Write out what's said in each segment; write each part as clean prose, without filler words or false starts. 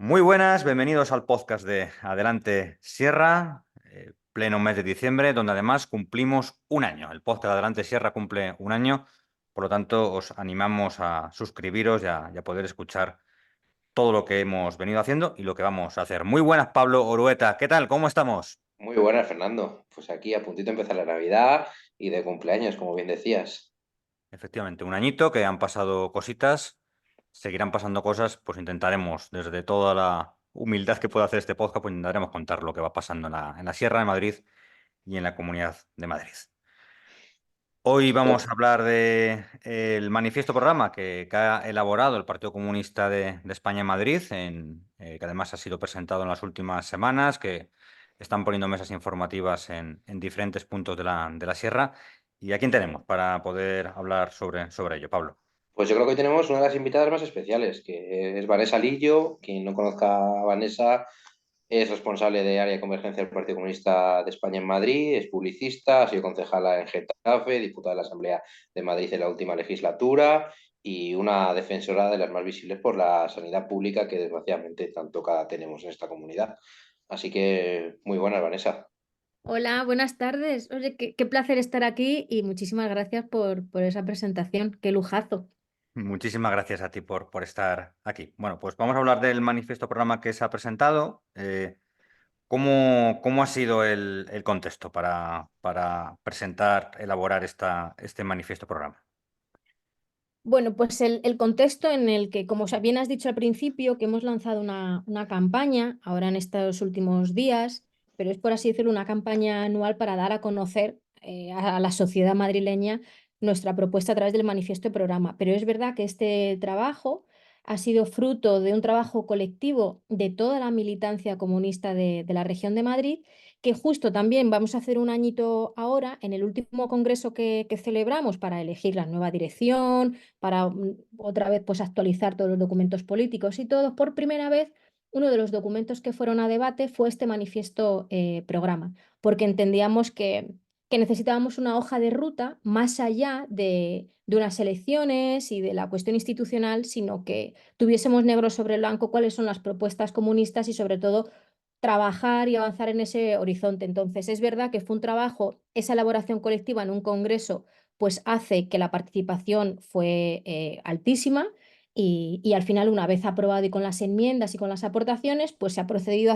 Muy buenas, bienvenidos al podcast de Adelante Sierra, pleno mes de diciembre, donde además cumplimos un año. El podcast de Adelante Sierra cumple un año, por lo tanto os animamos a suscribiros y a poder escuchar todo lo que hemos venido haciendo y lo que vamos a hacer. Muy buenas, Pablo Orueta, ¿qué tal? ¿Cómo estamos? Muy buenas, Fernando. Pues aquí a puntito de empezar la Navidad y de cumpleaños, como bien decías. Efectivamente, un añito que han pasado cositas, seguirán pasando cosas, pues intentaremos, desde toda la humildad que pueda hacer este podcast, pues intentaremos contar lo que va pasando en la Sierra de Madrid y en la Comunidad de Madrid. Hoy vamos Pues, a hablar de el manifiesto programa que ha elaborado el Partido Comunista de España en Madrid, que además ha sido presentado en las últimas semanas, que están poniendo mesas informativas en diferentes puntos de la sierra. ¿Y a quién tenemos para poder hablar sobre ello, Pablo? pues yo creo que hoy tenemos una de las invitadas más especiales, que es Vanessa Lillo. Quien no conozca a Vanessa es responsable de área de convergencia del Partido Comunista de España en Madrid, es publicista, ha sido concejala en Getafe, diputada de la Asamblea de Madrid en la última legislatura y una defensora de las más visibles por la sanidad pública que desgraciadamente tan tocada tenemos en esta comunidad. Así que muy buenas, Vanessa. Hola, buenas tardes. Oye, qué placer estar aquí y muchísimas gracias por esa presentación. Qué lujazo. Muchísimas gracias a ti por estar aquí. Bueno, pues vamos a hablar del manifiesto programa que se ha presentado. ¿Cómo ha sido el contexto para presentar, elaborar este manifiesto programa? Bueno, pues el contexto en el que, como bien has dicho al principio, que hemos lanzado una campaña ahora en estos últimos días, pero es por así decirlo una campaña anual para dar a conocer a la sociedad madrileña nuestra propuesta a través del manifiesto de programa. Pero es verdad que este trabajo ha sido fruto de un trabajo colectivo de toda la militancia comunista de la región de Madrid, que justo también vamos a hacer un añito ahora en el último congreso que celebramos para elegir la nueva dirección para otra vez pues actualizar todos los documentos políticos y todo. Por primera vez, uno de los documentos que fueron a debate fue este manifiesto programa, porque entendíamos que necesitábamos una hoja de ruta más allá de unas elecciones y de la cuestión institucional, sino que tuviésemos negro sobre blanco cuáles son las propuestas comunistas y sobre todo trabajar y avanzar en ese horizonte. Entonces, es verdad que fue un trabajo, esa elaboración colectiva en un congreso pues hace que la participación fue altísima y al final, una vez aprobado y con las enmiendas y con las aportaciones, pues se ha procedido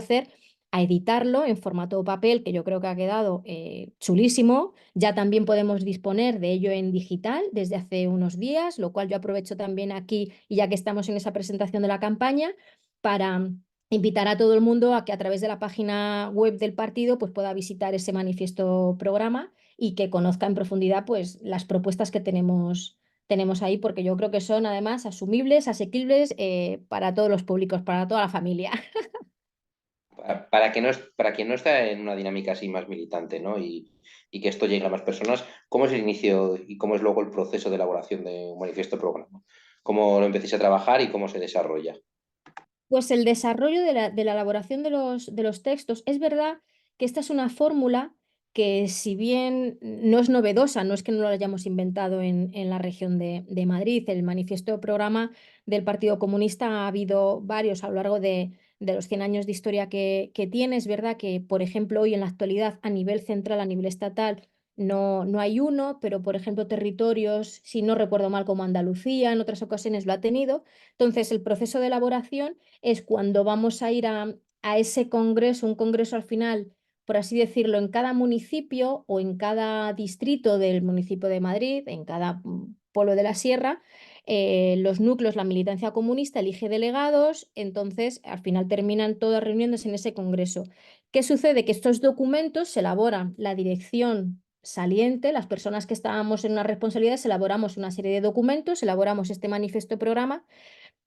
a editarlo en formato papel, que yo creo que ha quedado chulísimo. Ya también podemos disponer de ello en digital desde hace unos días, lo cual yo aprovecho también aquí, y ya que estamos en esa presentación de la campaña, para invitar a todo el mundo a que a través de la página web del partido pues pueda visitar ese manifiesto programa y que conozca en profundidad pues las propuestas que tenemos ahí, porque yo creo que son además asumibles, asequibles para todos los públicos, para toda la familia. Para quien no está en una dinámica así más militante, ¿no? Y que esto llegue a más personas, ¿cómo es el inicio y cómo es luego el proceso de elaboración de un manifiesto programa? ¿Cómo lo empecéis a trabajar y cómo se desarrolla? Pues el desarrollo de la elaboración de los textos, es verdad que esta es una fórmula que, si bien no es novedosa, no es que no lo hayamos inventado en la región de Madrid. El manifiesto de programa del Partido Comunista ha habido varios a lo largo de los 100 años de historia que tiene. Es verdad que, por ejemplo, hoy en la actualidad, a nivel central, a nivel estatal, no hay uno, pero por ejemplo, territorios, si no recuerdo mal, como Andalucía, en otras ocasiones lo ha tenido. Entonces, el proceso de elaboración es cuando vamos a ir a ese congreso, un congreso al final, por así decirlo, en cada municipio o en cada distrito del municipio de Madrid, en cada pueblo de la sierra, los núcleos, la militancia comunista elige delegados. Entonces al final terminan todas reuniéndose en ese congreso. ¿Qué sucede? Que estos documentos se elaboran la dirección saliente, las personas que estábamos en una responsabilidad, elaboramos una serie de documentos, elaboramos este manifiesto de programa,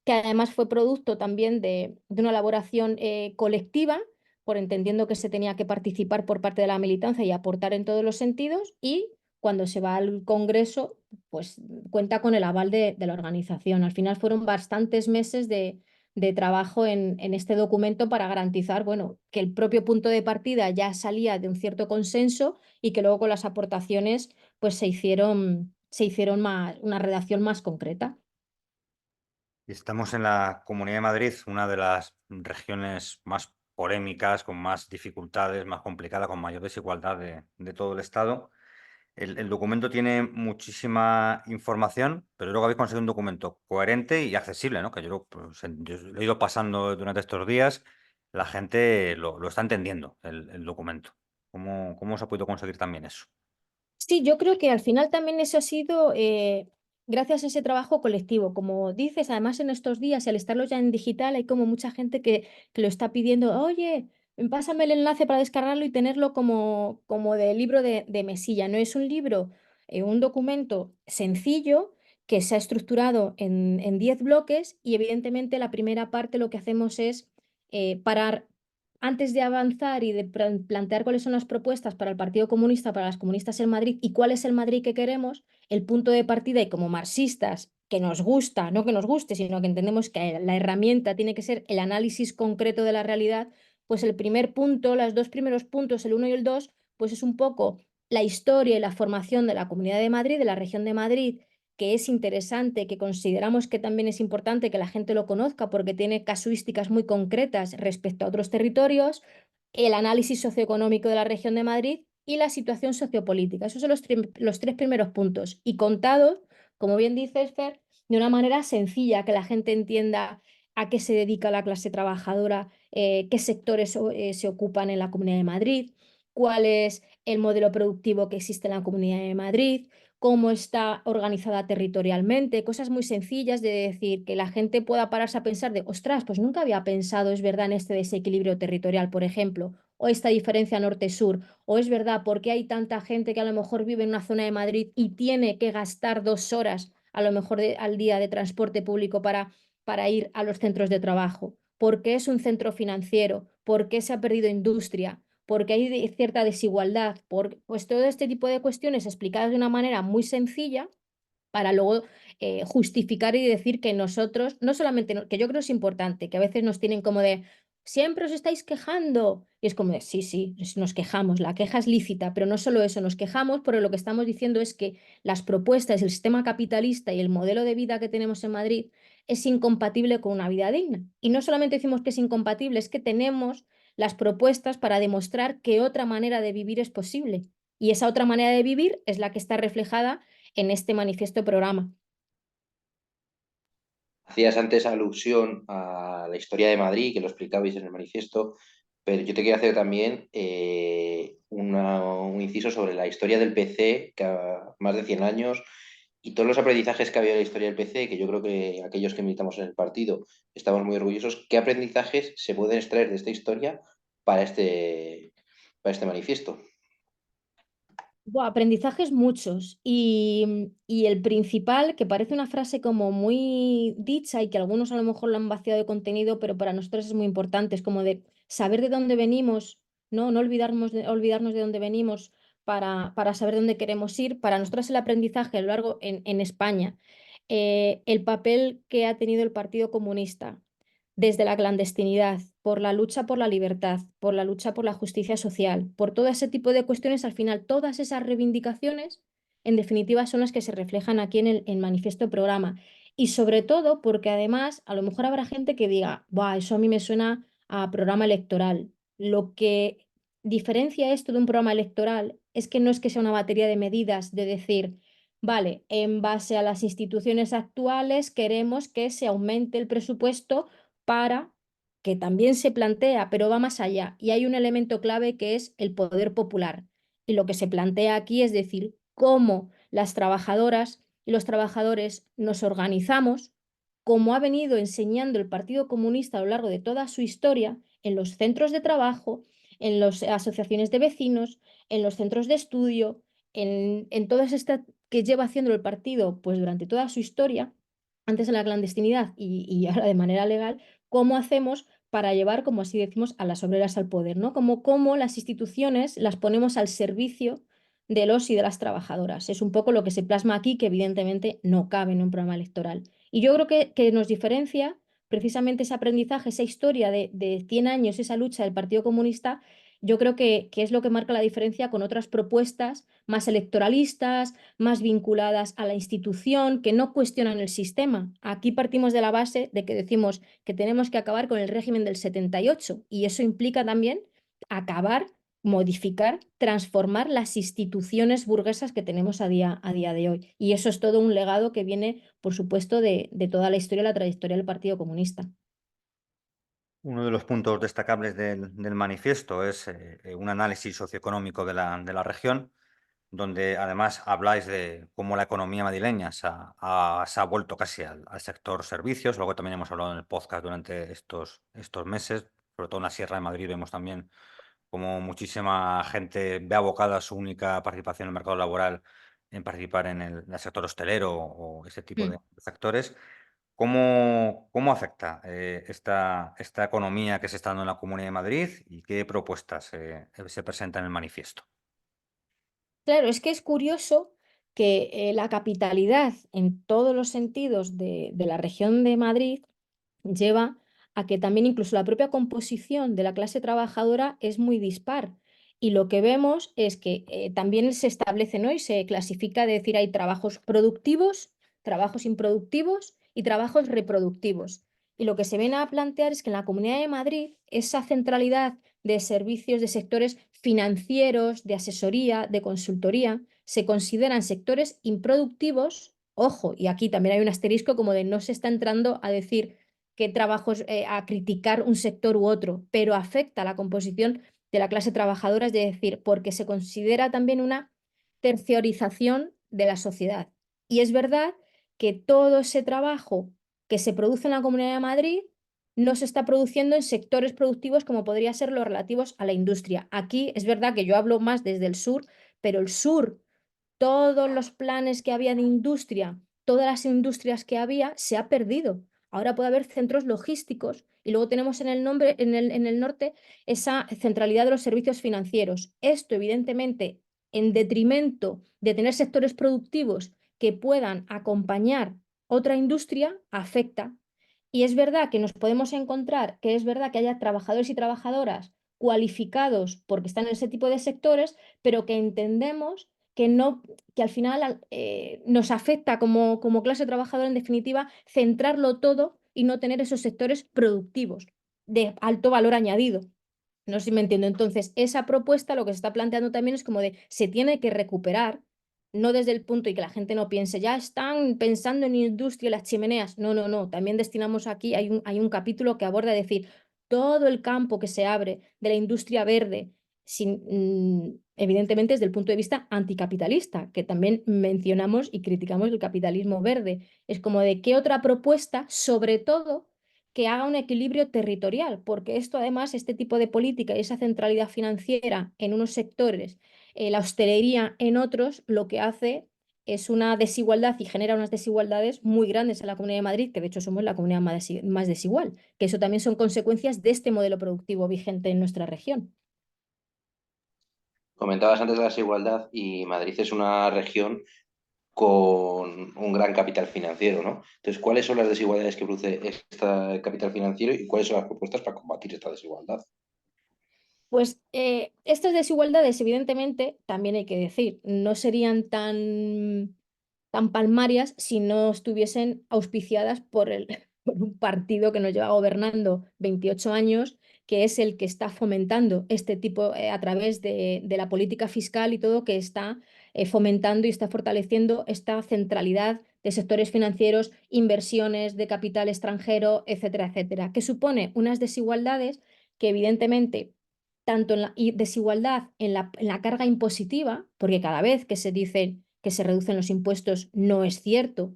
que además fue producto también de una elaboración colectiva, por entendiendo que se tenía que participar por parte de la militancia y aportar en todos los sentidos, y cuando se va al Congreso, pues cuenta con el aval de la organización. Al final fueron bastantes meses de trabajo en este documento para garantizar, bueno, que el propio punto de partida ya salía de un cierto consenso y que luego con las aportaciones pues se hicieron una redacción más concreta. Y estamos en la Comunidad de Madrid, una de las regiones más polémicas, con más dificultades, más complicada, con mayor desigualdad de todo el Estado. El documento tiene muchísima información, pero luego habéis conseguido un documento coherente y accesible, ¿no? Que yo lo he ido pasando durante estos días, la gente lo está entendiendo, el documento. ¿Cómo se ha podido conseguir también eso? Sí, yo creo que al final también eso ha sido gracias a ese trabajo colectivo. Como dices, además en estos días, y al estarlo ya en digital, hay como mucha gente que lo está pidiendo, oye, pásame el enlace para descargarlo y tenerlo como de libro de mesilla. No es un libro, un documento sencillo que se ha estructurado en 10 bloques y evidentemente la primera parte lo que hacemos es parar antes de avanzar y de plantear cuáles son las propuestas para el Partido Comunista, para las comunistas en Madrid y cuál es el Madrid que queremos, el punto de partida y como marxistas, que nos gusta, no que nos guste, sino que entendemos que la herramienta tiene que ser el análisis concreto de la realidad, pues el primer punto, los dos primeros puntos, el uno y el dos, pues es un poco la historia y la formación de la Comunidad de Madrid, de la región de Madrid, que es interesante, que consideramos que también es importante que la gente lo conozca porque tiene casuísticas muy concretas respecto a otros territorios, el análisis socioeconómico de la región de Madrid y la situación sociopolítica. Esos son los tres primeros puntos. Y contados, como bien dices, Fer, de una manera sencilla, que la gente entienda a qué se dedica la clase trabajadora, qué sectores se ocupan en la Comunidad de Madrid, cuál es el modelo productivo que existe en la Comunidad de Madrid, cómo está organizada territorialmente, cosas muy sencillas de decir que la gente pueda pararse a pensar de, ostras, pues nunca había pensado, es verdad, en este desequilibrio territorial, por ejemplo, o esta diferencia norte-sur, o es verdad, ¿por qué hay tanta gente que a lo mejor vive en una zona de Madrid y tiene que gastar 2 horas a lo mejor al día de transporte público para ir a los centros de trabajo? ¿Por qué es un centro financiero? ¿Por qué se ha perdido industria? Porque hay cierta desigualdad, pues todo este tipo de cuestiones explicadas de una manera muy sencilla para luego justificar y decir que nosotros, no solamente, que yo creo es importante, que a veces nos tienen como de, siempre os estáis quejando. Y es como de, sí, sí, nos quejamos, la queja es lícita, pero no solo eso, nos quejamos, pero lo que estamos diciendo es que las propuestas, el sistema capitalista y el modelo de vida que tenemos en Madrid es incompatible con una vida digna. Y no solamente decimos que es incompatible, es que tenemos las propuestas para demostrar que otra manera de vivir es posible. Y esa otra manera de vivir es la que está reflejada en este manifiesto programa. Hacías antes alusión a la historia de Madrid, que lo explicabais en el manifiesto, pero yo te quiero hacer también un inciso sobre la historia del PC, que ha más de 100 años, y todos los aprendizajes que había en la historia del PC, que yo creo que aquellos que militamos en el partido estamos muy orgullosos. ¿Qué aprendizajes se pueden extraer de esta historia para para este manifiesto? Buah, aprendizajes muchos y el principal, que parece una frase como muy dicha y que algunos a lo mejor lo han vaciado de contenido, pero para nosotros es muy importante, es como de saber de dónde venimos, no olvidarnos de dónde venimos para saber dónde queremos ir. Para nosotros el aprendizaje a lo largo en España, el papel que ha tenido el Partido Comunista desde la clandestinidad, por la lucha por la libertad, por la lucha por la justicia social, por todo ese tipo de cuestiones, al final todas esas reivindicaciones, en definitiva, son las que se reflejan aquí en el manifiesto programa. Y sobre todo porque además a lo mejor habrá gente que diga, "Buah, eso a mí me suena a programa electoral". Lo que diferencia esto de un programa electoral es que sea una batería de medidas de decir, vale, en base a las instituciones actuales queremos que se aumente el presupuesto para que también se plantea, pero va más allá. Y hay un elemento clave que es el poder popular. Y lo que se plantea aquí es decir, cómo las trabajadoras y los trabajadores nos organizamos, como ha venido enseñando el Partido Comunista a lo largo de toda su historia, en los centros de trabajo, en las asociaciones de vecinos, en los centros de estudio, en todas estas que lleva haciendo el partido pues durante toda su historia, antes en la clandestinidad y ahora de manera legal, cómo hacemos para llevar, como así decimos, a las obreras al poder, ¿no? Cómo las instituciones las ponemos al servicio de los y de las trabajadoras. Es un poco lo que se plasma aquí, que evidentemente no cabe en un programa electoral. Y yo creo que nos diferencia precisamente ese aprendizaje, esa historia de 100 años, esa lucha del Partido Comunista, yo creo que es lo que marca la diferencia con otras propuestas más electoralistas, más vinculadas a la institución, que no cuestionan el sistema. Aquí partimos de la base de que decimos que tenemos que acabar con el régimen del 78 y eso implica también acabar, modificar, transformar las instituciones burguesas que tenemos a día de hoy. Y eso es todo un legado que viene, por supuesto, de toda la historia, la trayectoria del Partido Comunista. Uno de los puntos destacables del manifiesto es un análisis socioeconómico de la región, donde además habláis de cómo la economía madrileña se ha vuelto casi al sector servicios. Luego también hemos hablado en el podcast durante estos meses, sobre todo en la Sierra de Madrid vemos también como muchísima gente ve abocada su única participación en el mercado laboral en participar en el sector hostelero o ese tipo de Mm. sectores. ¿Cómo afecta esta economía que se está dando en la Comunidad de Madrid y qué propuestas se presentan en el manifiesto? Claro, es que es curioso que la capitalidad en todos los sentidos de la región de Madrid lleva a que también incluso la propia composición de la clase trabajadora es muy dispar. Y lo que vemos es que también se establece, ¿no? Y se clasifica, de decir, hay trabajos productivos, trabajos improductivos y trabajos reproductivos. Y lo que se viene a plantear es que en la Comunidad de Madrid esa centralidad de servicios de sectores financieros, de asesoría, de consultoría, se consideran sectores improductivos. Ojo, y aquí también hay un asterisco como de no se está entrando a decir qué trabajos, a criticar un sector u otro, pero afecta a la composición de la clase trabajadora, es decir, porque se considera también una terciarización de la sociedad. Y es verdad que todo ese trabajo que se produce en la Comunidad de Madrid no se está produciendo en sectores productivos como podría ser los relativos a la industria. Aquí es verdad que yo hablo más desde el sur, pero el sur, todos los planes que había de industria, todas las industrias que había, se ha perdido. Ahora puede haber centros logísticos y luego tenemos en el norte esa centralidad de los servicios financieros. Esto, evidentemente, en detrimento de tener sectores productivos que puedan acompañar otra industria, afecta. Y es verdad que nos podemos encontrar, que es verdad que haya trabajadores y trabajadoras cualificados porque están en ese tipo de sectores, pero que entendemos que no, que al final nos afecta como clase trabajadora, en definitiva, centrarlo todo y no tener esos sectores productivos de alto valor añadido. No sé si me entiendo. Entonces, esa propuesta lo que se está planteando también es como de se tiene que recuperar, no desde el punto y que la gente no piense, ya están pensando en industria, las chimeneas. No, no, no. También destinamos aquí, hay un capítulo que aborda decir todo el campo que se abre de la industria verde, sin, evidentemente desde el punto de vista anticapitalista, que también mencionamos y criticamos el capitalismo verde. Es como de qué otra propuesta, sobre todo que haga un equilibrio territorial, porque esto además, este tipo de política y esa centralidad financiera en unos sectores, la hostelería en otros, lo que hace es una desigualdad y genera unas desigualdades muy grandes en la Comunidad de Madrid, que de hecho somos la comunidad más desigual, que eso también son consecuencias de este modelo productivo vigente en nuestra región. Comentabas antes de la desigualdad y Madrid es una región con un gran capital financiero, ¿no? Entonces, ¿cuáles son las desigualdades que produce este capital financiero y cuáles son las propuestas para combatir esta desigualdad? Pues estas desigualdades, evidentemente, también hay que decir, no serían tan palmarias si no estuviesen auspiciadas por por un partido que nos lleva gobernando 28 años, que es el que está fomentando este tipo, a través de la política fiscal y todo, que está fomentando y está fortaleciendo esta centralidad de sectores financieros, inversiones de capital extranjero, etcétera, etcétera, que supone unas desigualdades que evidentemente tanto en la desigualdad en la carga impositiva, porque cada vez que se dice que se reducen los impuestos no es cierto,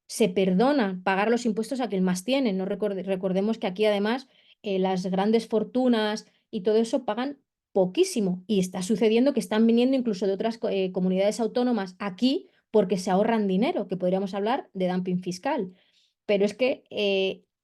se perdona pagar los impuestos a quien más tiene. No recordemos que aquí además las grandes fortunas y todo eso pagan poquísimo y está sucediendo que están viniendo incluso de otras comunidades autónomas aquí porque se ahorran dinero, que podríamos hablar de dumping fiscal. Pero es que,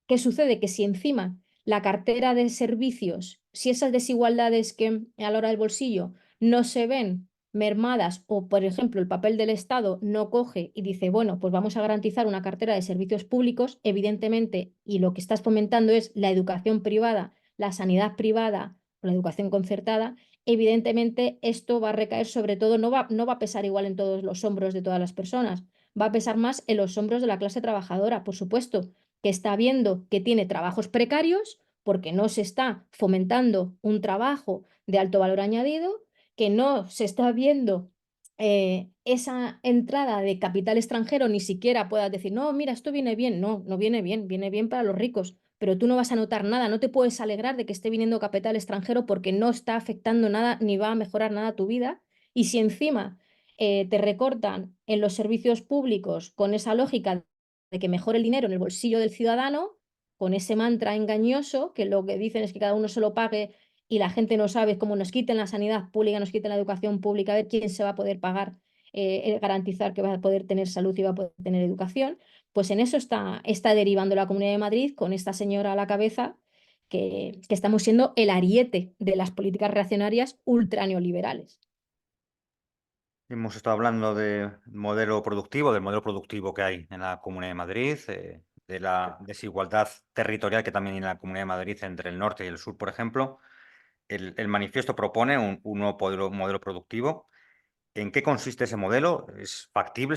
¿qué sucede? Que si encima la cartera de servicios, si esas desigualdades que a la hora del bolsillo no se ven mermadas o, por ejemplo, el papel del Estado no coge y dice, bueno, pues vamos a garantizar una cartera de servicios públicos, evidentemente, y lo que estás fomentando es la educación privada, la sanidad privada o la educación concertada, evidentemente esto va a recaer sobre todo, no va a pesar igual en todos los hombros de todas las personas, va a pesar más en los hombros de la clase trabajadora, por supuesto, que está viendo que tiene trabajos precarios porque no se está fomentando un trabajo de alto valor añadido, que no se está viendo esa entrada de capital extranjero, ni siquiera puedas decir, no, mira, esto viene bien. No, no viene bien, viene bien para los ricos, pero tú no vas a notar nada, no te puedes alegrar de que esté viniendo capital extranjero porque no está afectando nada ni va a mejorar nada tu vida. Y si encima te recortan en los servicios públicos con esa lógica de que mejore el dinero en el bolsillo del ciudadano, con ese mantra engañoso, que lo que dicen es que cada uno se lo pague y la gente no sabe cómo nos quiten la sanidad pública, nos quiten la educación pública, a ver quién se va a poder pagar, garantizar que va a poder tener salud y va a poder tener educación, pues en eso está derivando la Comunidad de Madrid con esta señora a la cabeza, que estamos siendo el ariete de las políticas reaccionarias ultraneoliberales. Hemos estado hablando del modelo productivo que hay en la Comunidad de Madrid, de la desigualdad territorial que también hay en la Comunidad de Madrid entre el norte y el sur, por ejemplo. El manifiesto propone un nuevo modelo productivo. ¿En qué consiste ese modelo? ¿Es factible?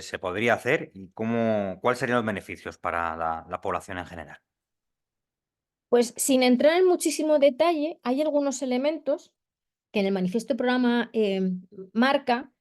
¿Se podría hacer? ¿Y cuáles serían los beneficios para la población en general? Pues sin entrar en muchísimo detalle, hay algunos elementos que en el manifiesto programa marca,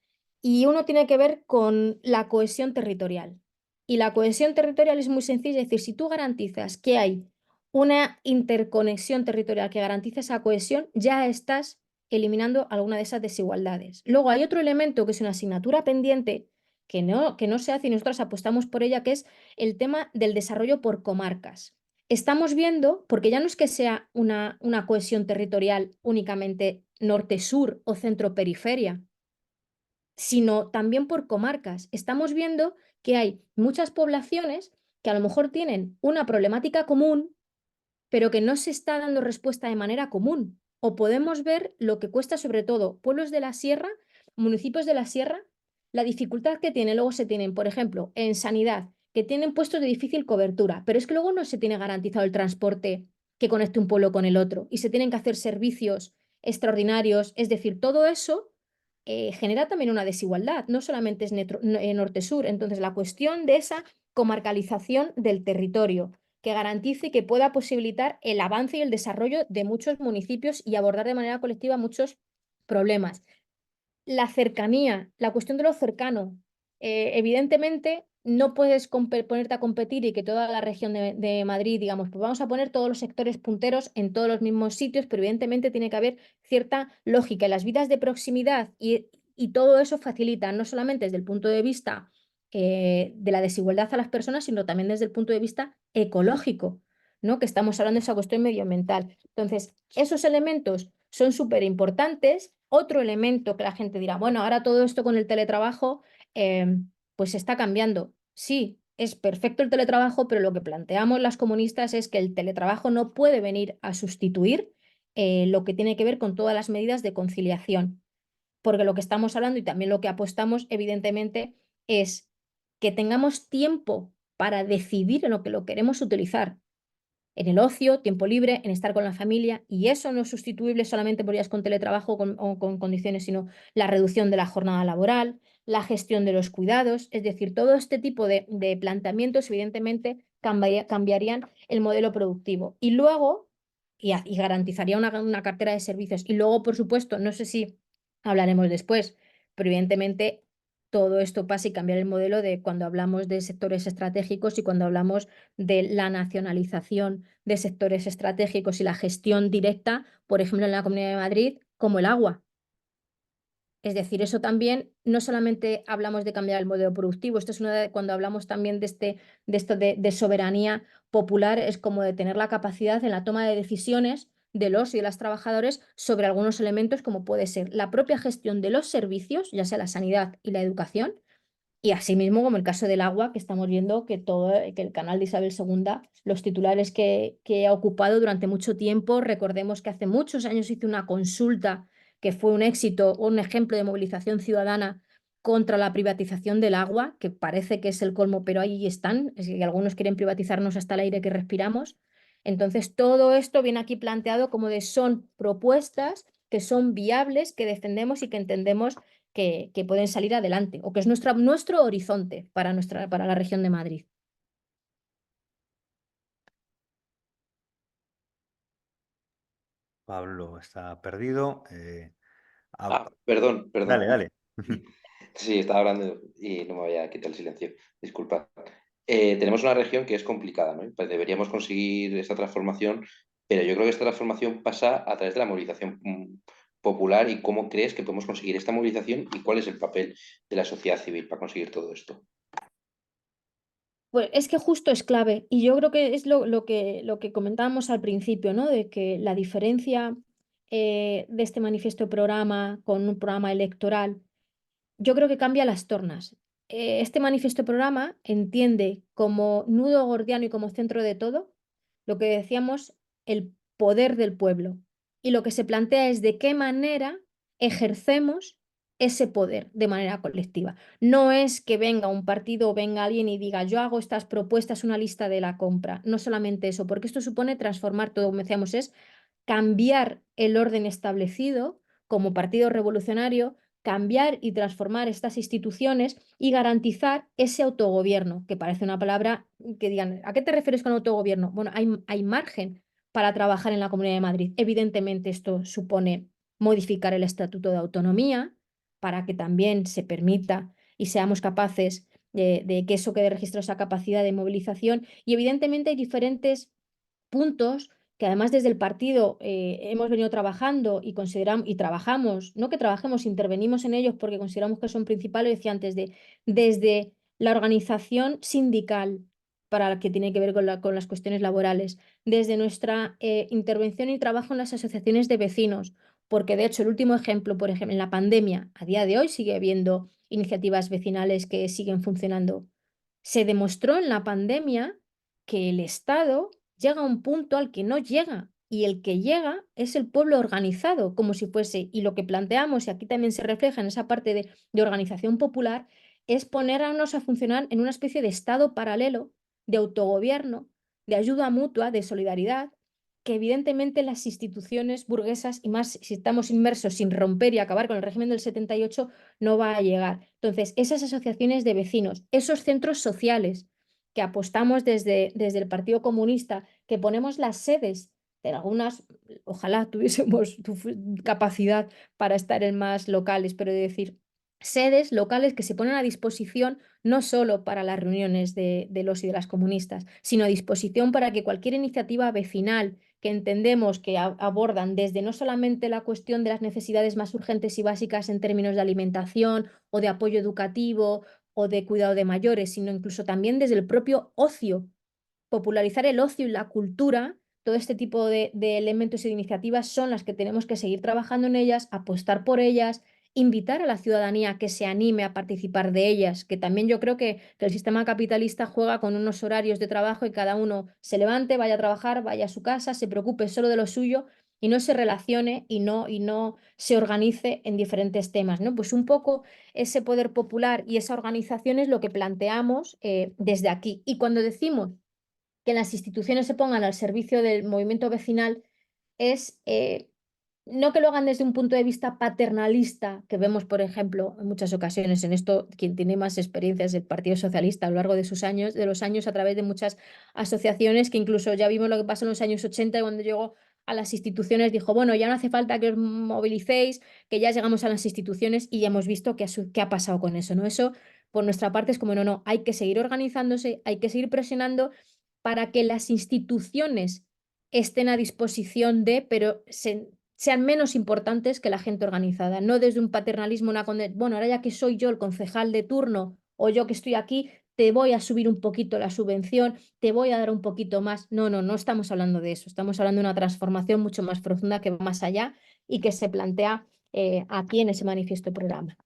y uno tiene que ver con la cohesión territorial. Y la cohesión territorial es muy sencilla, es decir, si tú garantizas que hay una interconexión territorial que garantice esa cohesión, ya estás eliminando alguna de esas desigualdades. Luego hay otro elemento que es una asignatura pendiente que no se hace y nosotros apostamos por ella, que es el tema del desarrollo por comarcas. Estamos viendo, porque ya no es que sea una cohesión territorial únicamente norte-sur o centro-periferia, sino también por comarcas. Estamos viendo que hay muchas poblaciones que a lo mejor tienen una problemática común, pero que no se está dando respuesta de manera común. O podemos ver lo que cuesta sobre todo pueblos de la sierra, municipios de la sierra, la dificultad que tienen. Luego se tienen, por ejemplo, en sanidad, que tienen puestos de difícil cobertura, pero es que luego no se tiene garantizado el transporte que conecte un pueblo con el otro y se tienen que hacer servicios extraordinarios. Es decir, todo eso genera también una desigualdad, no solamente es norte-sur. Entonces, la cuestión de esa comarcalización del territorio que garantice que pueda posibilitar el avance y el desarrollo de muchos municipios y abordar de manera colectiva muchos problemas. La cercanía, la cuestión de lo cercano. Evidentemente, no puedes ponerte a competir y que toda la región de Madrid, digamos, pues vamos a poner todos los sectores punteros en todos los mismos sitios, pero evidentemente tiene que haber cierta lógica en las vidas de proximidad y todo eso facilita, no solamente desde el punto de vista de la desigualdad a las personas, sino también desde el punto de vista ecológico, ¿no? Que estamos hablando de esa cuestión medioambiental. Entonces, esos elementos son súper importantes. Otro elemento que la gente dirá, bueno, ahora todo esto con el teletrabajo, pues está cambiando. Sí, es perfecto el teletrabajo, pero lo que planteamos las comunistas es que el teletrabajo no puede venir a sustituir lo que tiene que ver con todas las medidas de conciliación, porque lo que estamos hablando y también lo que apostamos, evidentemente, es que tengamos tiempo para decidir en lo que lo queremos utilizar, en el ocio, tiempo libre, en estar con la familia, y eso no es sustituible solamente por días con teletrabajo o con condiciones, sino la reducción de la jornada laboral, la gestión de los cuidados, es decir, todo este tipo de planteamientos evidentemente cambiarían el modelo productivo. Y luego, y garantizaría una cartera de servicios. Y luego, por supuesto, no sé si hablaremos después, pero evidentemente todo esto pasa y cambiar el modelo de cuando hablamos de sectores estratégicos y cuando hablamos de la nacionalización de sectores estratégicos y la gestión directa, por ejemplo, en la Comunidad de Madrid, como el agua. Es decir, eso también, no solamente hablamos de cambiar el modelo productivo, esto es cuando hablamos también de esto de soberanía popular, es como de tener la capacidad en la toma de decisiones de los y de las trabajadores sobre algunos elementos como puede ser la propia gestión de los servicios, ya sea la sanidad y la educación, y asimismo, como el caso del agua, que estamos viendo que el canal de Isabel II, los titulares que ha ocupado durante mucho tiempo, recordemos que hace muchos años hizo una consulta que fue un éxito, un ejemplo de movilización ciudadana contra la privatización del agua, que parece que es el colmo, pero ahí están, es que algunos quieren privatizarnos hasta el aire que respiramos. Entonces, todo esto viene aquí planteado como de son propuestas que son viables, que defendemos y que entendemos que pueden salir adelante, o que es nuestro horizonte para la región de Madrid. Pablo está perdido. Perdón, Dale, perdón. dale. Sí, estaba hablando y no me había quitado el silencio. Disculpa. Tenemos una región que es complicada, ¿no? Pues deberíamos conseguir esta transformación, pero yo creo que esta transformación pasa a través de la movilización popular. ¿Y cómo crees que podemos conseguir esta movilización y cuál es el papel de la sociedad civil para conseguir todo esto? Pues es que justo es clave y yo creo que es lo que comentábamos al principio, ¿no? De que la diferencia de este manifiesto programa con un programa electoral, yo creo que cambia las tornas. Este manifiesto programa entiende como nudo gordiano y como centro de todo lo que decíamos, el poder del pueblo. Y lo que se plantea es de qué manera ejercemos ese poder de manera colectiva. No es que venga un partido o venga alguien y diga, yo hago estas propuestas, una lista de la compra. No solamente eso, porque esto supone transformar todo, como decíamos, es cambiar el orden establecido como partido revolucionario, cambiar y transformar estas instituciones y garantizar ese autogobierno, que parece una palabra que digan, ¿a qué te refieres con autogobierno? Bueno, hay margen para trabajar en la Comunidad de Madrid. Evidentemente, esto supone modificar el Estatuto de Autonomía para que también se permita y seamos capaces de que eso quede registrado, esa capacidad de movilización. Y evidentemente hay diferentes puntos que además desde el partido hemos venido trabajando y consideramos y trabajamos, no que trabajemos, intervenimos en ellos porque consideramos que son principales, decía antes, desde la organización sindical para la que tiene que ver con las cuestiones laborales, desde nuestra intervención y trabajo en las asociaciones de vecinos, porque de hecho el último ejemplo, por ejemplo, en la pandemia, a día de hoy sigue habiendo iniciativas vecinales que siguen funcionando. Se demostró en la pandemia que el Estado llega a un punto al que no llega y el que llega es el pueblo organizado, como si fuese, y lo que planteamos, y aquí también se refleja en esa parte de organización popular, es ponernos a funcionar en una especie de Estado paralelo, de autogobierno, de ayuda mutua, de solidaridad, que evidentemente las instituciones burguesas, y más si estamos inmersos sin romper y acabar con el régimen del 78, no va a llegar. Entonces, esas asociaciones de vecinos, esos centros sociales que apostamos desde el Partido Comunista, que ponemos las sedes de algunas, ojalá tuviésemos capacidad para estar en más locales, pero de decir, sedes locales que se ponen a disposición no solo para las reuniones de los y de las comunistas, sino a disposición para que cualquier iniciativa vecinal que entendemos que abordan desde no solamente la cuestión de las necesidades más urgentes y básicas en términos de alimentación o de apoyo educativo o de cuidado de mayores, sino incluso también desde el propio ocio, popularizar el ocio y la cultura. Todo este tipo de elementos y de iniciativas son las que tenemos que seguir trabajando en ellas, apostar por ellas, invitar a la ciudadanía a que se anime a participar de ellas, que también yo creo que el sistema capitalista juega con unos horarios de trabajo y cada uno se levante, vaya a trabajar, vaya a su casa, se preocupe solo de lo suyo y no se relacione y no se organice en diferentes temas, ¿no? Pues un poco ese poder popular y esa organización es lo que planteamos desde aquí. Y cuando decimos que las instituciones se pongan al servicio del movimiento vecinal es no que lo hagan desde un punto de vista paternalista, que vemos, por ejemplo, en muchas ocasiones en esto, quien tiene más experiencias es el Partido Socialista a lo largo de sus años, de los años a través de muchas asociaciones, que incluso ya vimos lo que pasó en los años 80 cuando llegó a las instituciones, dijo, bueno, ya no hace falta que os movilicéis, que ya llegamos a las instituciones y ya hemos visto qué ha pasado con eso, ¿no? Eso, por nuestra parte, es como, no, no, hay que seguir organizándose, hay que seguir presionando para que las instituciones estén a disposición de, pero sean menos importantes que la gente organizada, no desde un paternalismo, bueno, ahora ya que soy yo el concejal de turno o yo que estoy aquí, te voy a subir un poquito la subvención, te voy a dar un poquito más. No, no, no estamos hablando de eso, estamos hablando de una transformación mucho más profunda que va más allá y que se plantea aquí en ese manifiesto programa.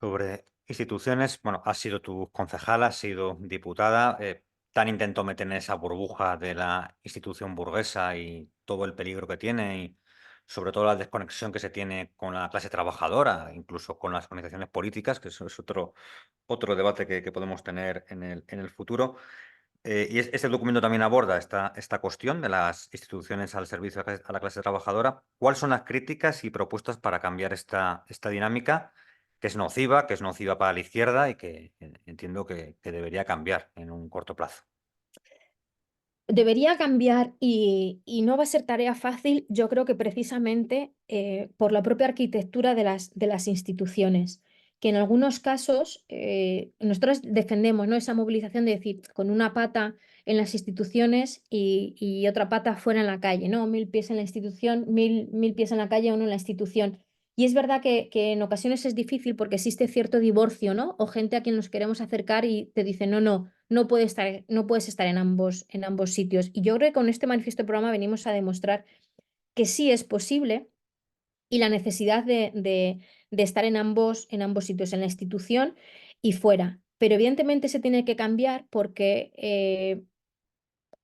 Sobre instituciones, bueno, has sido tu concejala, has sido diputada, tan intentó meter en esa burbuja de la institución burguesa y todo el peligro que tiene y sobre todo la desconexión que se tiene con la clase trabajadora, incluso con las organizaciones políticas, que eso es otro debate que podemos tener en el futuro. Y este documento también aborda esta cuestión de las instituciones al servicio a la clase trabajadora. ¿Cuáles son las críticas y propuestas para cambiar esta dinámica que es nociva para la izquierda y que entiendo que debería cambiar en un corto plazo? Debería cambiar y no va a ser tarea fácil, yo creo que precisamente por la propia arquitectura de las instituciones, que en algunos casos nosotros defendemos, ¿no? Esa movilización de decir, con una pata en las instituciones y otra pata fuera en la calle, ¿no? 1000 pies en la institución, mil pies en la calle, uno en la institución. Y es verdad que en ocasiones es difícil porque existe cierto divorcio, ¿no? O gente a quien nos queremos acercar y te dice, no puedes estar en ambos sitios. Y yo creo que con este manifiesto de programa venimos a demostrar que sí es posible y la necesidad de estar en ambos sitios, en la institución y fuera. Pero evidentemente se tiene que cambiar porque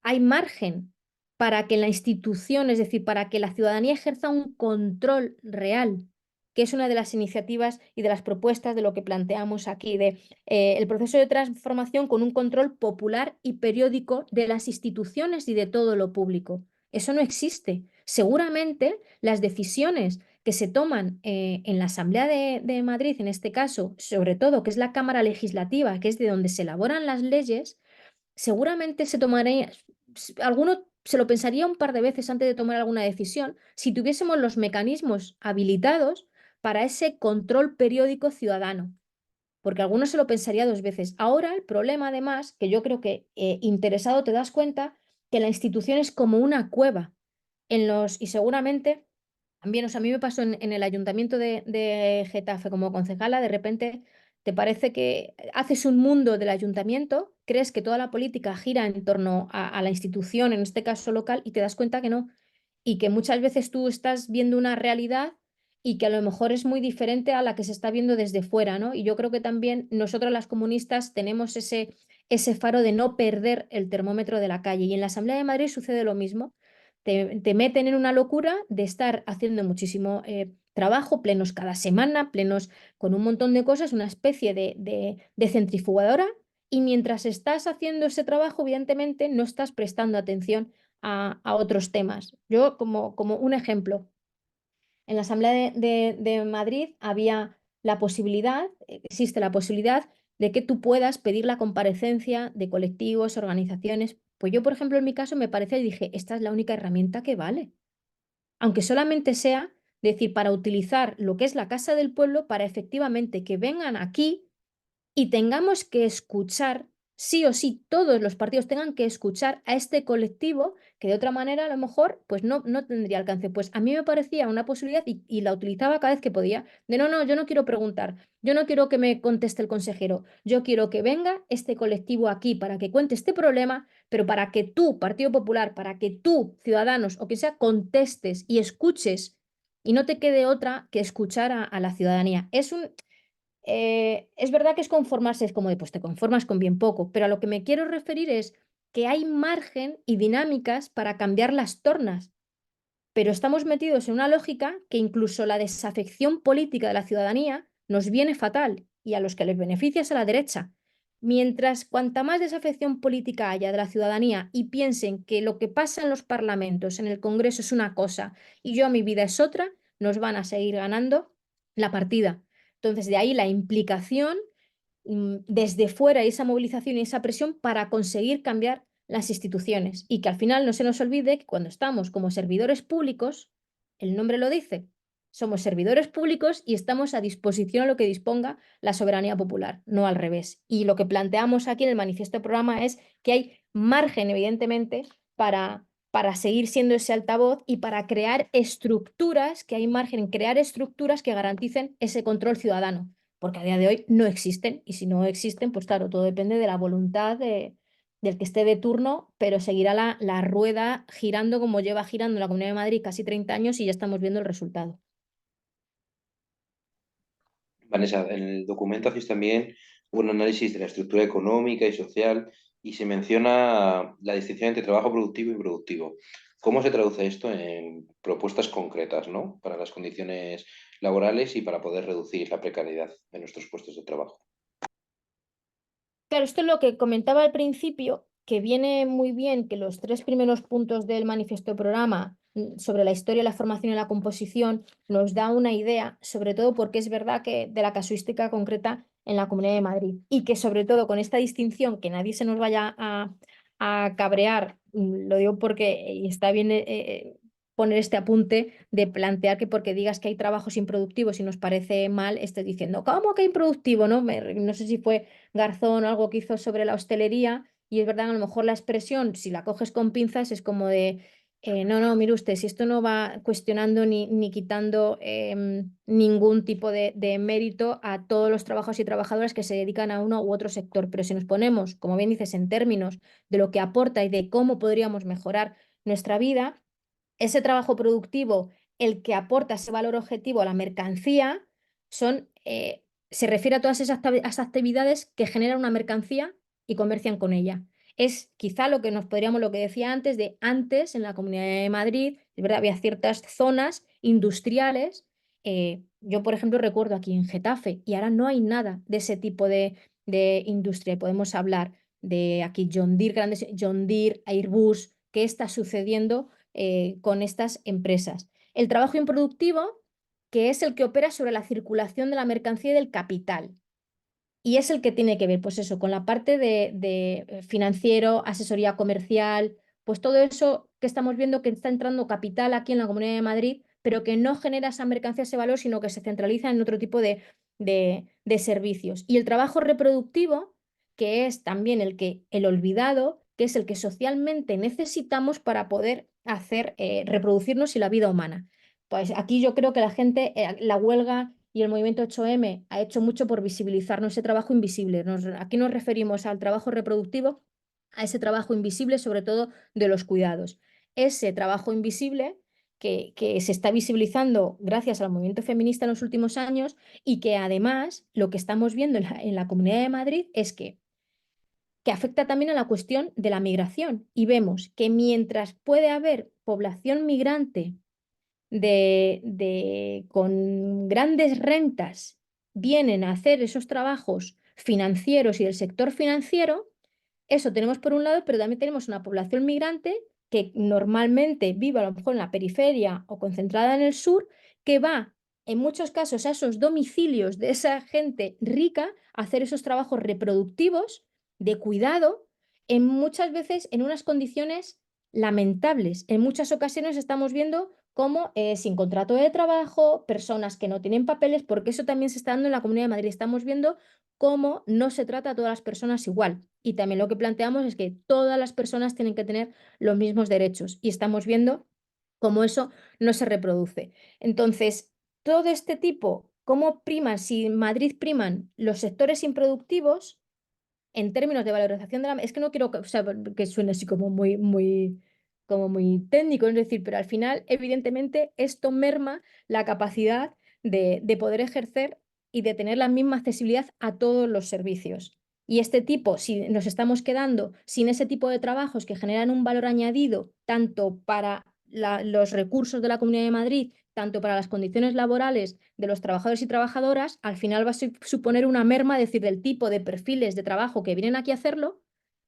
hay margen para que la institución, es decir, para que la ciudadanía ejerza un control real, que es una de las iniciativas y de las propuestas de lo que planteamos aquí, de el proceso de transformación con un control popular y periódico de las instituciones y de todo lo público. Eso no existe. Seguramente las decisiones que se toman en la Asamblea de Madrid, en este caso, sobre todo, que es la Cámara Legislativa, que es de donde se elaboran las leyes, seguramente se tomaría, alguno se lo pensaría un par de veces antes de tomar alguna decisión si tuviésemos los mecanismos habilitados para ese control periódico ciudadano, porque alguno se lo pensaría dos veces. Ahora el problema, además, que yo creo que interesado te das cuenta que la institución es como una cueva y seguramente también, o sea, a mí me pasó en el ayuntamiento de Getafe como concejala, de repente te parece que haces un mundo del ayuntamiento, crees que toda la política gira en torno a la institución, en este caso local, y te das cuenta que no, y que muchas veces tú estás viendo una realidad y que a lo mejor es muy diferente a la que se está viendo desde fuera, ¿no? Y yo creo que también nosotros las comunistas tenemos ese faro de no perder el termómetro de la calle. Y en la Asamblea de Madrid sucede lo mismo. Te meten en una locura de estar haciendo muchísimo trabajo, plenos cada semana, plenos con un montón de cosas, una especie de centrifugadora. Y mientras estás haciendo ese trabajo, evidentemente no estás prestando atención a otros temas. Yo, como un ejemplo, en la Asamblea de Madrid había la posibilidad, existe la posibilidad de que tú puedas pedir la comparecencia de colectivos, organizaciones. Pues yo, por ejemplo, en mi caso me parece y dije, esta es la única herramienta que vale. Aunque solamente sea decir, para utilizar lo que es la Casa del Pueblo, para efectivamente que vengan aquí y tengamos que escuchar, sí o sí, todos los partidos tengan que escuchar a este colectivo que de otra manera a lo mejor pues no tendría alcance. Pues a mí me parecía una posibilidad y la utilizaba cada vez que podía, de no, yo no quiero preguntar, yo no quiero que me conteste el consejero, yo quiero que venga este colectivo aquí para que cuente este problema, pero para que tú, Partido Popular, para que tú, Ciudadanos o que sea, contestes y escuches y no te quede otra que escuchar a la ciudadanía. Es verdad que es conformarse, es como de, pues te conformas con bien poco, pero a lo que me quiero referir es que hay margen y dinámicas para cambiar las tornas, pero estamos metidos en una lógica que incluso la desafección política de la ciudadanía nos viene fatal y a los que les beneficia es a la derecha. Mientras cuanta más desafección política haya de la ciudadanía y piensen que lo que pasa en los parlamentos, en el Congreso es una cosa y yo mi vida es otra, nos van a seguir ganando la partida. Entonces, de ahí la implicación desde fuera y esa movilización y esa presión para conseguir cambiar las instituciones y que al final no se nos olvide que cuando estamos como servidores públicos, el nombre lo dice, somos servidores públicos y estamos a disposición a lo que disponga la soberanía popular, no al revés. Y lo que planteamos aquí en el manifiesto de programa es que hay margen, evidentemente, para seguir siendo ese altavoz y para crear estructuras, que hay margen en crear estructuras que garanticen ese control ciudadano, porque a día de hoy no existen y si no existen, pues claro, todo depende de la voluntad del que esté de turno, pero seguirá la rueda girando como lleva girando la Comunidad de Madrid casi 30 años y ya estamos viendo el resultado. Vanessa, en el documento hacéis también un análisis de la estructura económica y social y se menciona la distinción entre trabajo productivo y improductivo. ¿Cómo se traduce esto en propuestas concretas, ¿no? Para las condiciones laborales y para poder reducir la precariedad de nuestros puestos de trabajo? Claro, esto es lo que comentaba al principio, que viene muy bien que los 3 primeros puntos del manifiesto de programa sobre la historia, la formación y la composición nos da una idea, sobre todo porque es verdad que de la casuística concreta en la Comunidad de Madrid y que sobre todo con esta distinción, que nadie se nos vaya a cabrear, lo digo porque está bien poner este apunte de plantear que porque digas que hay trabajos improductivos y nos parece mal, estés diciendo, ¿cómo que improductivo? ¿No? No sé si fue Garzón o algo que hizo sobre la hostelería y es verdad, a lo mejor la expresión, si la coges con pinzas, es como de, no, no, mire usted, si esto no va cuestionando ni quitando ningún tipo de mérito a todos los trabajadores y trabajadoras que se dedican a uno u otro sector, pero si nos ponemos, como bien dices, en términos de lo que aporta y de cómo podríamos mejorar nuestra vida, ese trabajo productivo, el que aporta ese valor objetivo a la mercancía, se refiere a todas esas actividades que generan una mercancía y comercian con ella. Es quizá lo que nos podríamos, lo que decía antes, de antes en la Comunidad de Madrid, es verdad, había ciertas zonas industriales. Yo, por ejemplo, recuerdo aquí en Getafe y ahora no hay nada de ese tipo de industria. Podemos hablar de aquí John Deere, grandes John Deere, Airbus, ¿qué está sucediendo con estas empresas? El trabajo improductivo, que es el que opera sobre la circulación de la mercancía y del capital. Y es el que tiene que ver, pues eso, con la parte de financiero, asesoría comercial, pues todo eso que estamos viendo que está entrando capital aquí en la Comunidad de Madrid, pero que no genera esa mercancía, ese valor, sino que se centraliza en otro tipo de servicios. Y el trabajo reproductivo, que es también el olvidado, que es el que socialmente necesitamos para poder hacer reproducirnos y la vida humana. Pues aquí yo creo que la gente, la huelga y el movimiento 8M ha hecho mucho por visibilizarnos ese trabajo invisible. Aquí nos referimos al trabajo reproductivo, a ese trabajo invisible, sobre todo de los cuidados. Ese trabajo invisible que se está visibilizando gracias al movimiento feminista en los últimos años y que además lo que estamos viendo en la Comunidad de Madrid es que afecta también a la cuestión de la migración. Y vemos que mientras puede haber población migrante con grandes rentas vienen a hacer esos trabajos financieros y del sector financiero, eso tenemos por un lado, pero también tenemos una población migrante que normalmente vive a lo mejor en la periferia o concentrada en el sur, que va en muchos casos a esos domicilios de esa gente rica a hacer esos trabajos reproductivos de cuidado, en muchas veces en unas condiciones lamentables. En muchas ocasiones estamos viendo cómo sin contrato de trabajo, personas que no tienen papeles, porque eso también se está dando en la Comunidad de Madrid. Estamos viendo cómo no se trata a todas las personas igual. Y también lo que planteamos es que todas las personas tienen que tener los mismos derechos. Y estamos viendo cómo eso no se reproduce. Entonces, todo este tipo, ¿cómo priman? Si en Madrid priman los sectores improductivos, en términos de valorización de la... Es que no quiero que, o sea, que suene así como muy técnico, es decir, pero al final, evidentemente, esto merma la capacidad de poder ejercer y de tener la misma accesibilidad a todos los servicios. Y este tipo, si nos estamos quedando sin ese tipo de trabajos que generan un valor añadido tanto para los recursos de la Comunidad de Madrid, tanto para las condiciones laborales de los trabajadores y trabajadoras, al final va a suponer una merma, es decir, del tipo de perfiles de trabajo que vienen aquí a hacerlo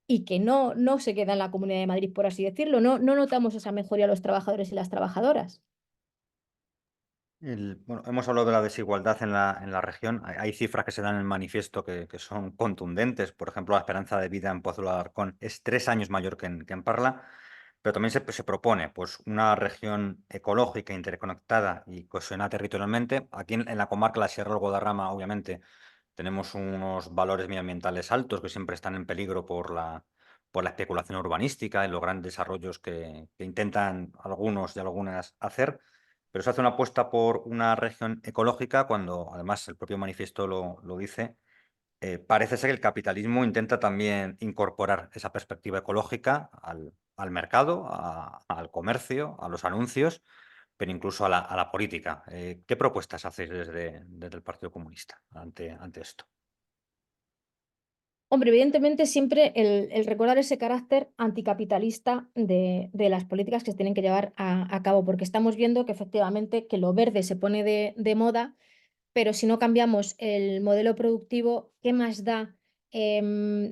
y que no se queda en la Comunidad de Madrid, por así decirlo. No notamos esa mejoría a los trabajadores y las trabajadoras. Bueno, hemos hablado de la desigualdad en la región. Hay cifras que se dan en el manifiesto que son contundentes. Por ejemplo, la esperanza de vida en Pozuelo de Alarcón es 3 años mayor que en Parla, pero también se propone pues, una región ecológica, interconectada y cohesionada territorialmente. Aquí en la comarca de la Sierra del Guadarrama, obviamente, tenemos unos valores medioambientales altos que siempre están en peligro por la especulación urbanística y los grandes desarrollos que intentan algunos y algunas hacer, pero se hace una apuesta por una región ecológica cuando, además, el propio manifiesto lo dice. Parece ser que el capitalismo intenta también incorporar esa perspectiva ecológica al mercado, al comercio, a los anuncios, pero incluso a la política. ¿Qué propuestas hacéis desde el Partido Comunista ante esto? Hombre, evidentemente siempre el recordar ese carácter anticapitalista de las políticas que se tienen que llevar a cabo, porque estamos viendo que efectivamente que lo verde se pone de moda, pero si no cambiamos el modelo productivo, ¿qué más da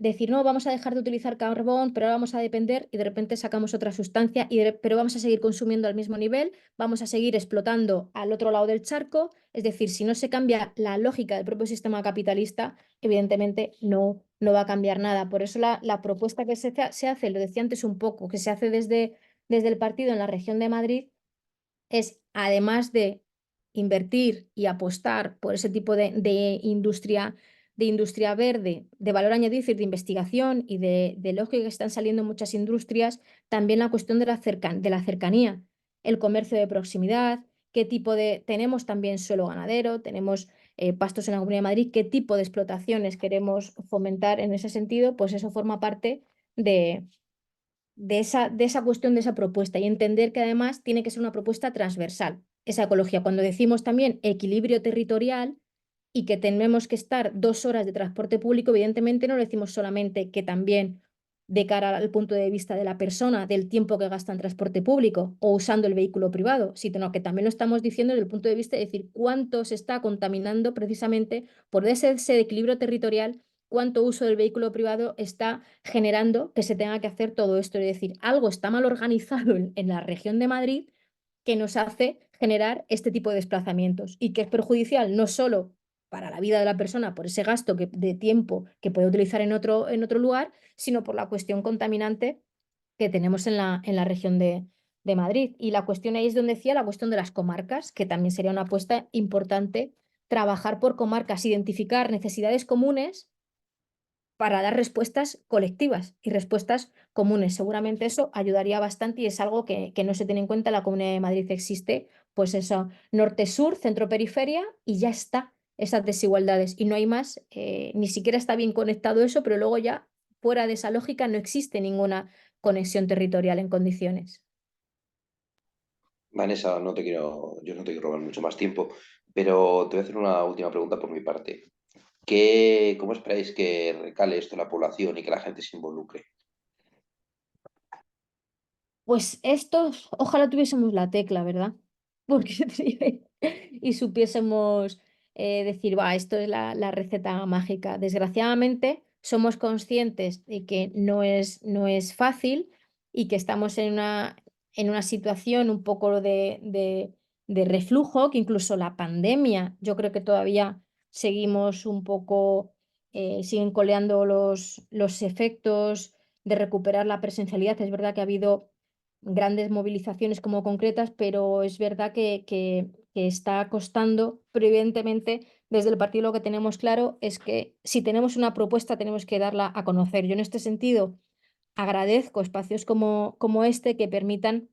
decir, no, vamos a dejar de utilizar carbón, pero ahora vamos a depender y de repente sacamos otra sustancia, pero vamos a seguir consumiendo al mismo nivel, vamos a seguir explotando al otro lado del charco. Es decir, si no se cambia la lógica del propio sistema capitalista, evidentemente no va a cambiar nada. Por eso la propuesta que se hace, lo decía antes un poco, que se hace desde el partido en la región de Madrid, es además de invertir y apostar por ese tipo de industria verde, de valor añadido, es decir, de investigación y de lógica que están saliendo muchas industrias, también la cuestión de la cercanía, el comercio de proximidad, qué tipo de... Tenemos también suelo ganadero, tenemos pastos en la Comunidad de Madrid, qué tipo de explotaciones queremos fomentar en ese sentido, pues eso forma parte de esa cuestión, de esa propuesta y entender que además tiene que ser una propuesta transversal, esa ecología. Cuando decimos también equilibrio territorial y que tenemos que estar 2 horas de transporte público, evidentemente no lo decimos solamente que también de cara al punto de vista de la persona, del tiempo que gasta en transporte público o usando el vehículo privado, sino que también lo estamos diciendo desde el punto de vista de decir cuánto se está contaminando precisamente por ese equilibrio territorial, cuánto uso del vehículo privado está generando que se tenga que hacer todo esto. Es decir, algo está mal organizado en la región de Madrid que nos hace generar este tipo de desplazamientos y que es perjudicial no solo para la vida de la persona por ese gasto de tiempo que puede utilizar en otro lugar, sino por la cuestión contaminante que tenemos en la región de Madrid. Y la cuestión ahí es donde decía la cuestión de las comarcas, que también sería una apuesta importante, trabajar por comarcas, identificar necesidades comunes para dar respuestas colectivas y respuestas comunes. Seguramente eso ayudaría bastante y es algo que no se tiene en cuenta. En la Comunidad de Madrid existe, pues eso, norte-sur, centro-periferia y ya está, esas desigualdades. Y no hay más, ni siquiera está bien conectado eso, pero luego ya fuera de esa lógica no existe ninguna conexión territorial en condiciones. Vanessa, yo no te quiero robar mucho más tiempo, pero te voy a hacer una última pregunta por mi parte. ¿Cómo esperáis que recale esto en la población y que la gente se involucre? Pues esto, ojalá tuviésemos la tecla, ¿verdad? Porque y supiésemos decir, va, esto es la receta mágica. Desgraciadamente, somos conscientes de que no es fácil y que estamos en una situación un poco de reflujo, que incluso la pandemia, yo creo que todavía seguimos un poco, siguen coleando los efectos de recuperar la presencialidad. Es verdad que ha habido grandes movilizaciones como concretas, pero es verdad que está costando, pero evidentemente desde el partido lo que tenemos claro es que si tenemos una propuesta tenemos que darla a conocer. Yo en este sentido agradezco espacios como este que permitan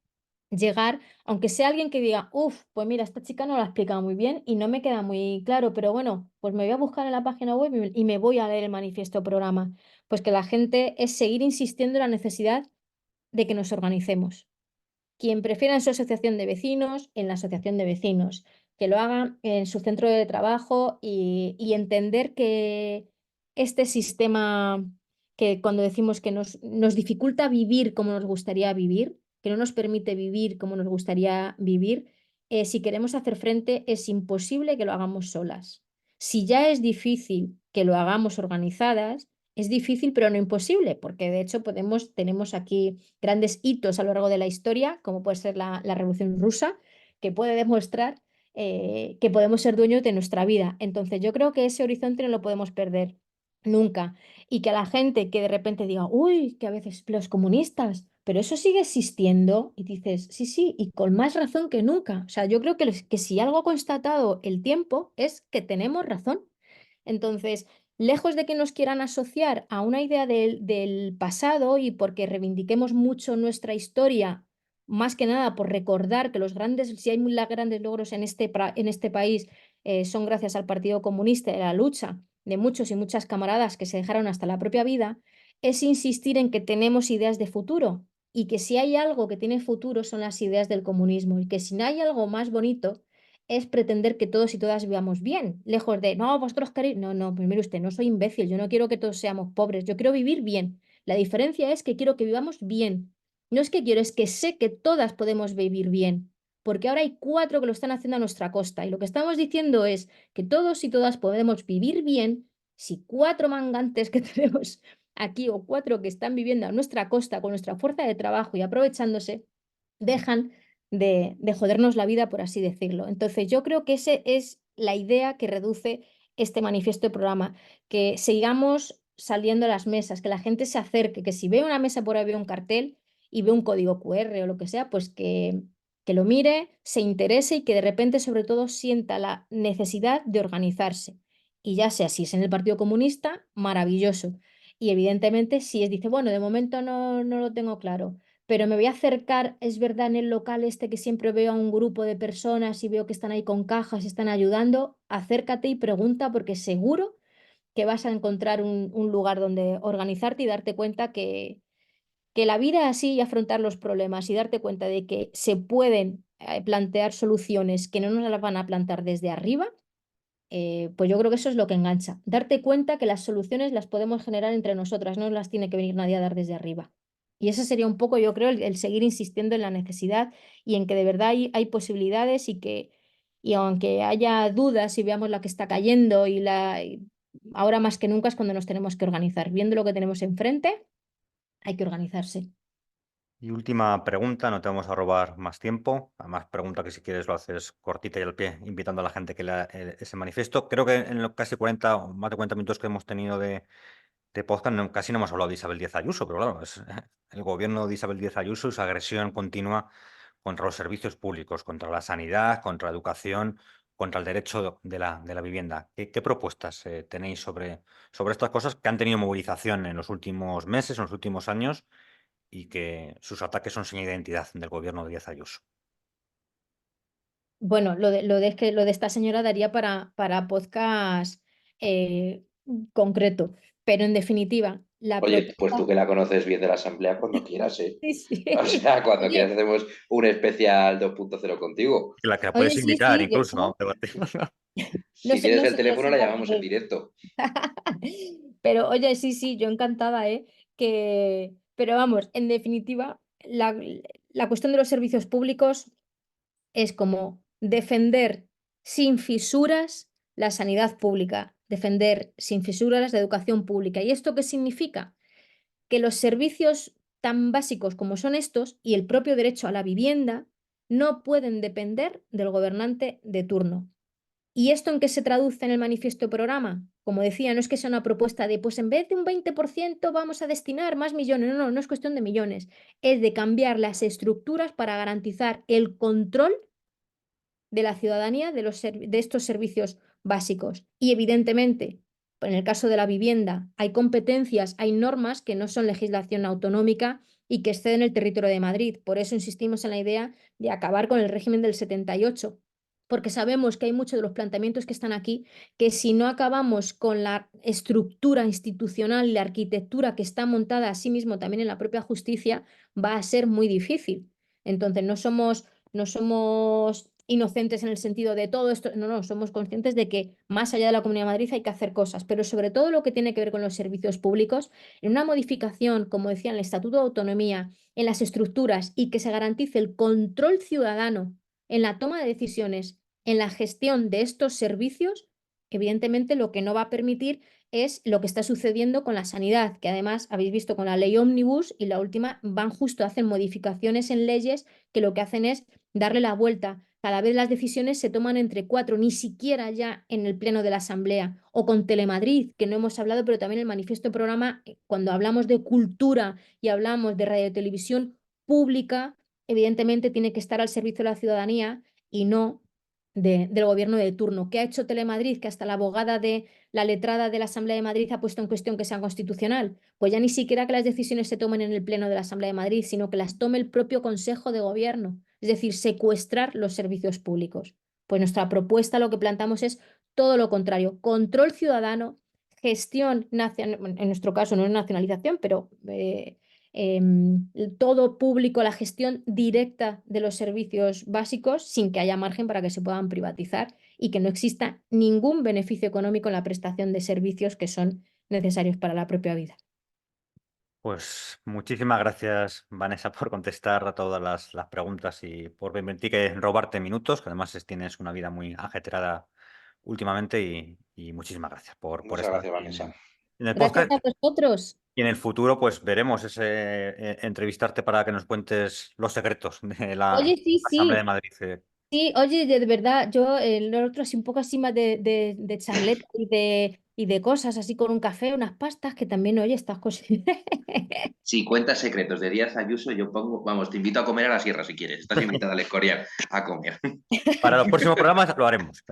llegar, aunque sea alguien que diga, uff, pues mira, esta chica no lo ha explicado muy bien y no me queda muy claro, pero bueno, pues me voy a buscar en la página web y me voy a leer el manifiesto programa. Pues que la gente es seguir insistiendo en la necesidad de que nos organicemos. Quien prefiera en su asociación de vecinos, en la asociación de vecinos, que lo hagan en su centro de trabajo y entender que este sistema que cuando decimos que nos dificulta vivir como nos gustaría vivir, que no nos permite vivir como nos gustaría vivir, si queremos hacer frente es imposible que lo hagamos solas. Si ya es difícil que lo hagamos organizadas, es difícil pero no imposible, porque de hecho tenemos aquí grandes hitos a lo largo de la historia, como puede ser la Revolución Rusa, que puede demostrar que podemos ser dueños de nuestra vida. Entonces, yo creo que ese horizonte no lo podemos perder nunca. Y que a la gente que de repente diga, uy, que a veces los comunistas, pero eso sigue existiendo, y dices, sí, sí, y con más razón que nunca. O sea, yo creo que si algo ha constatado el tiempo es que tenemos razón. Entonces, lejos de que nos quieran asociar a una idea del pasado y porque reivindiquemos mucho nuestra historia, más que nada por recordar que si hay grandes logros en este país, son gracias al Partido Comunista y a la lucha de muchos y muchas camaradas que se dejaron hasta la propia vida, es insistir en que tenemos ideas de futuro y que si hay algo que tiene futuro son las ideas del comunismo y que si no hay algo más bonito es pretender que todos y todas vivamos bien, lejos de, no, vosotros queréis, no, no, pues mire usted, no soy imbécil, yo no quiero que todos seamos pobres, yo quiero vivir bien. La diferencia es que quiero que vivamos bien. No es que quiero, es que sé que todas podemos vivir bien, porque ahora hay 4 que lo están haciendo a nuestra costa y lo que estamos diciendo es que todos y todas podemos vivir bien si 4 mangantes que tenemos aquí o 4 que están viviendo a nuestra costa con nuestra fuerza de trabajo y aprovechándose, dejan de jodernos la vida, por así decirlo. Entonces, yo creo que esa es la idea que reduce este manifiesto de programa, que sigamos saliendo a las mesas, que la gente se acerque, que si ve una mesa por ahí, ve un cartel y ve un código QR o lo que sea, pues que lo mire, se interese y que de repente, sobre todo, sienta la necesidad de organizarse. Y ya sea si es en el Partido Comunista, maravilloso. Y evidentemente, si es, dice, bueno, de momento no lo tengo claro, pero me voy a acercar, es verdad, en el local este que siempre veo a un grupo de personas y veo que están ahí con cajas, están ayudando, acércate y pregunta porque seguro que vas a encontrar un lugar donde organizarte y darte cuenta que la vida es así y afrontar los problemas y darte cuenta de que se pueden plantear soluciones que no nos las van a plantar desde arriba, pues yo creo que eso es lo que engancha. Darte cuenta que las soluciones las podemos generar entre nosotras, no las tiene que venir nadie a dar desde arriba. Y ese sería un poco, yo creo, el seguir insistiendo en la necesidad y en que de verdad hay posibilidades y aunque haya dudas y veamos la que está cayendo y ahora más que nunca es cuando nos tenemos que organizar. Viendo lo que tenemos enfrente, hay que organizarse. Y última pregunta, no te vamos a robar más tiempo. Además, pregunta que si quieres lo haces cortita y al pie, invitando a la gente que lea ese manifiesto. Creo que en los casi 40 o más de 40 minutos que hemos tenido de podcast casi no hemos hablado de Isabel Díaz Ayuso, pero claro, es el gobierno de Isabel Díaz Ayuso y su agresión continua contra los servicios públicos, contra la sanidad, contra la educación, contra el derecho de la vivienda. ¿Qué propuestas tenéis sobre estas cosas que han tenido movilización en los últimos meses, en los últimos años? Y que sus ataques son sin identidad del gobierno de Díaz Ayuso? Bueno, lo de esta señora daría para podcast concreto, pero en definitiva, la Oye, pues propuesta... tú que la conoces bien de la Asamblea, cuando quieras, ¿eh? Sí, sí. O sea, cuando quieras Oye, hacemos un especial 2.0 contigo. La que oye, puedes sí, invitar sí, yo incluso a debatir. no Si sé, tienes no el sé yo teléfono, si la la llamamos en haré. directo. Pero oye, sí, sí, yo encantada, ¿eh? Pero vamos, en definitiva, la cuestión de los servicios públicos es como defender sin fisuras la sanidad pública, defender sin fisuras la educación pública. ¿Y esto qué significa? Que los servicios tan básicos como son estos y el propio derecho a la vivienda no pueden depender del gobernante de turno. ¿Y esto en qué se traduce en el manifiesto de programa? Como decía, no es que sea una propuesta de, pues en vez de un 20% vamos a destinar más millones. No es cuestión de millones. Es de cambiar las estructuras para garantizar el control de la ciudadanía de estos servicios básicos. Y evidentemente, en el caso de la vivienda, hay competencias, hay normas que no son legislación autonómica y que exceden el territorio de Madrid. Por eso insistimos en la idea de acabar con el régimen del 78, porque sabemos que hay muchos de los planteamientos que están aquí que si no acabamos con la estructura institucional y la arquitectura que está montada a sí mismo también en la propia justicia, va a ser muy difícil. Entonces, no somos inocentes en el sentido de todo esto, no, somos conscientes de que más allá de la Comunidad de Madrid hay que hacer cosas, pero sobre todo lo que tiene que ver con los servicios públicos, en una modificación, como decía, en el Estatuto de Autonomía, en las estructuras y que se garantice el control ciudadano en la toma de decisiones, en la gestión de estos servicios, evidentemente lo que no va a permitir es lo que está sucediendo con la sanidad, que además habéis visto con la ley Omnibus y la última van justo, hacen modificaciones en leyes que lo que hacen es darle la vuelta. Cada vez las decisiones se toman entre cuatro, ni siquiera ya en el pleno de la Asamblea o con Telemadrid, que no hemos hablado, pero también el manifiesto de programa, cuando hablamos de cultura y hablamos de radio y televisión pública, evidentemente tiene que estar al servicio de la ciudadanía y no del gobierno de turno. ¿Qué ha hecho Telemadrid? Que hasta la abogada de la letrada de la Asamblea de Madrid ha puesto en cuestión que sea constitucional. Pues ya ni siquiera que las decisiones se tomen en el pleno de la Asamblea de Madrid, sino que las tome el propio Consejo de Gobierno, es decir, secuestrar los servicios públicos. Pues nuestra propuesta lo que plantamos es todo lo contrario, control ciudadano, gestión nacional, en nuestro caso no es nacionalización, pero todo público, la gestión directa de los servicios básicos sin que haya margen para que se puedan privatizar y que no exista ningún beneficio económico en la prestación de servicios que son necesarios para la propia vida. Pues muchísimas gracias, Vanessa, por contestar a todas las preguntas y por permitir que robarte minutos, que además tienes una vida muy ajetreada últimamente y muchísimas gracias por Muchas estar gracias, aquí Vanessa. en el Gracias podcast. a vosotros. Y en el futuro, pues veremos entrevistarte para que nos cuentes los secretos de la Oye, sí, Asamblea de sí. Madrid. Sí, oye, de verdad, yo el otro así un poco así más de charleta y de cosas, así con un café, unas pastas, que también, oye, estas cosas. Si cuentas secretos de Díaz Ayuso, yo pongo, vamos, te invito a comer a la sierra si quieres. Estás invitada al Escorial a comer. Para los próximos programas lo haremos.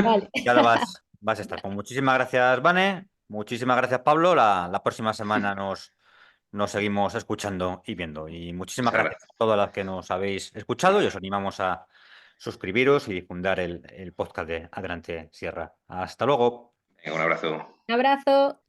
Vale. Ya lo vas a estar. Pues muchísimas gracias, Vane. Muchísimas gracias, Pablo. La próxima semana nos seguimos escuchando y viendo. Y muchísimas Muchas gracias gracias. a todas las que nos habéis escuchado y os animamos a suscribiros y difundar el podcast de Adelante Sierra. Hasta luego. Venga, un abrazo. Un abrazo.